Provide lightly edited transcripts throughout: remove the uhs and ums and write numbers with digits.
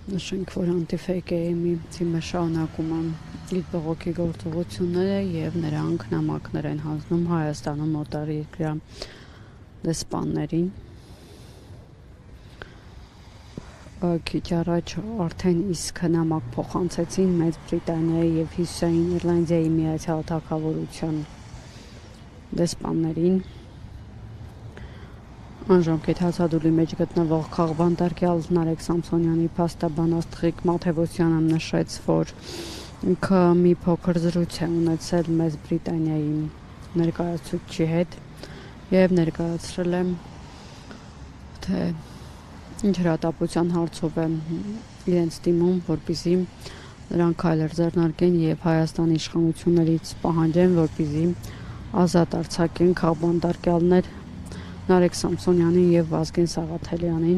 Նշենք, որ Anti-Fake-ի թիմը շարունակում է իր բողոքի գործողությունները եւ նրանք նամակներ են հանձնում Հայաստանում օտարերկրյա դեսպաններին։ Քիչ առաջ արդեն իսկ նամակ փոխանցեցին Մեծ Բրիտանիայի եւ Հյուսիսային Իռլանդիայի Միացյալ Թագավորության դեսպաններին։ Անժամկետ հացադուլի մեջ գտնվող քաղբանտարկյալ Նարեկ Սամսոնյանի փաստաբան Աստղիկ Մաթևոսյանը նշեց, որ ինքը մի փոքր զրույց է ունեցել Մեծ Բրիտանիայի ներկայացուցչի հետ եւ ներկայացրել է, թե ինչ հրատապության հարցով է իրենց դիմում, որպեսզի նրանք քայլեր ձեռնարկեն եւ Հայաստանի իշխանություններից պահանջեն, որպեսզի ազատ արձակեն քաղբանտարկյալներ Նարեկ Սամսոնյանին եւ Վազգեն Սաղաթելյանին։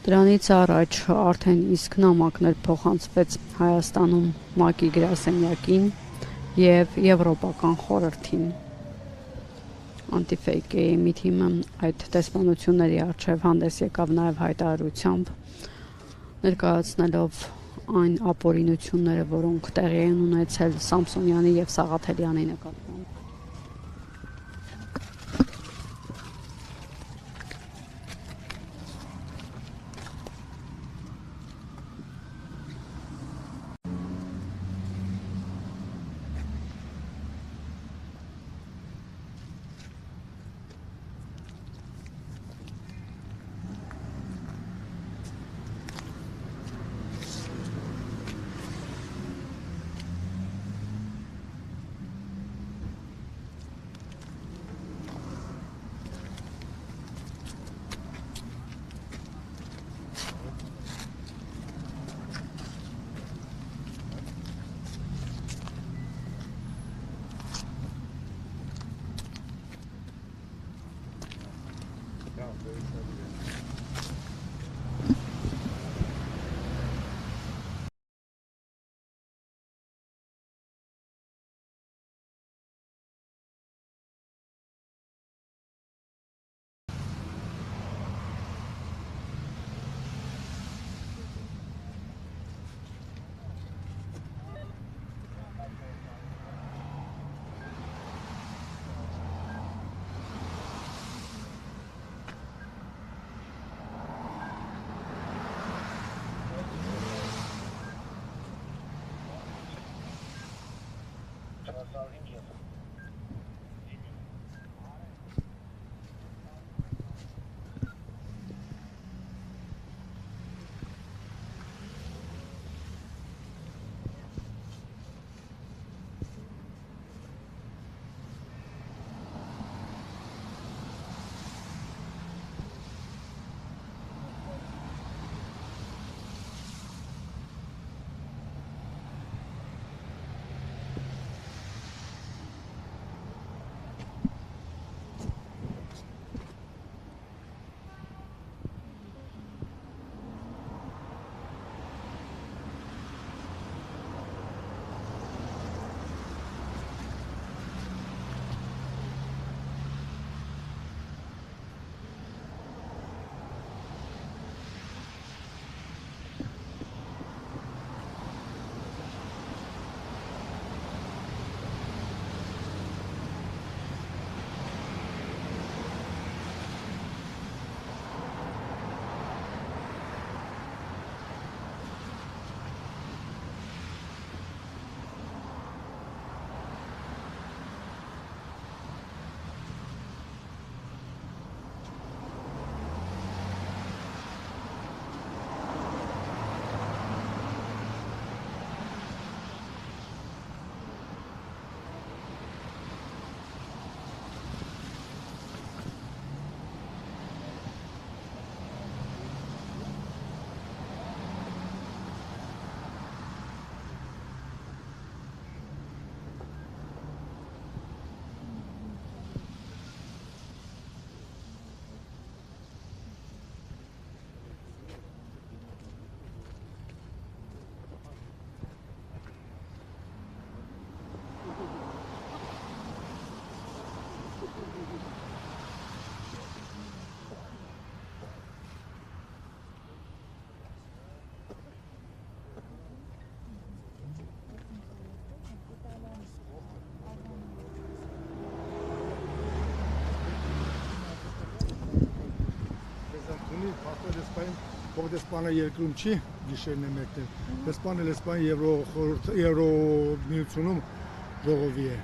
Դրանից առաջ արդեն իսկ նամակներ փոխանցվեց Հայաստանում ՄԱԿ-ի գրասենյակին եւ Եվրոպական խորհրդին։ Anti-Fake-ի մի թիմը այդ տեսփանությունների առջև հանդես եկավ նաեւ հայտարարությամբ, ներկայացնելով այն ապօրինությունները, որոնք տեղի են ունեցել Սամսոնյանի եւ Սաղաթելյանի նկատմամբ։ Եվրոպայում, որ դեսպանը երկրում չի, գիշերն է մեկնել, դեսպանը լեսպան Եվրոմիությունում ժողովի է։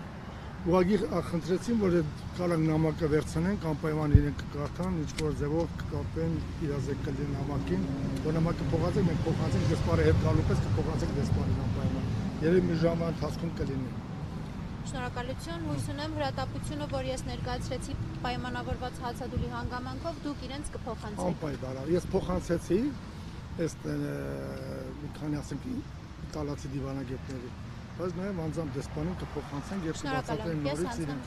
Ուղղակի խնդրեցին, որ կարանք նամակը վերցնենք, անպայման իրենք կկարդան, ինչ-որ ձևով կկապեն իրազեկ կլին նամակին, որ նամակը փոխանցենք, մենք փոխանցենք դեսպանը հետ գալու պես կփոխանցենք դեսպանին անպայման։ Երևի մի ժամվա ընթացքում կլինի։ Շնորհակալություն, հույս ունեմ հրատապությունը, որ ես ներկայացրեցի պայմանավորված հացադուլի հանգամանքով, դուք իրենց կփոխանցեք։ Անպայման, ես փոխանցեցի, այս մի քանի ասենք իտալացի դիվանագետների, բայց նաև անձամբ դեսպանին կփոխանցենք եւ կբացատրենք նորից իրեն։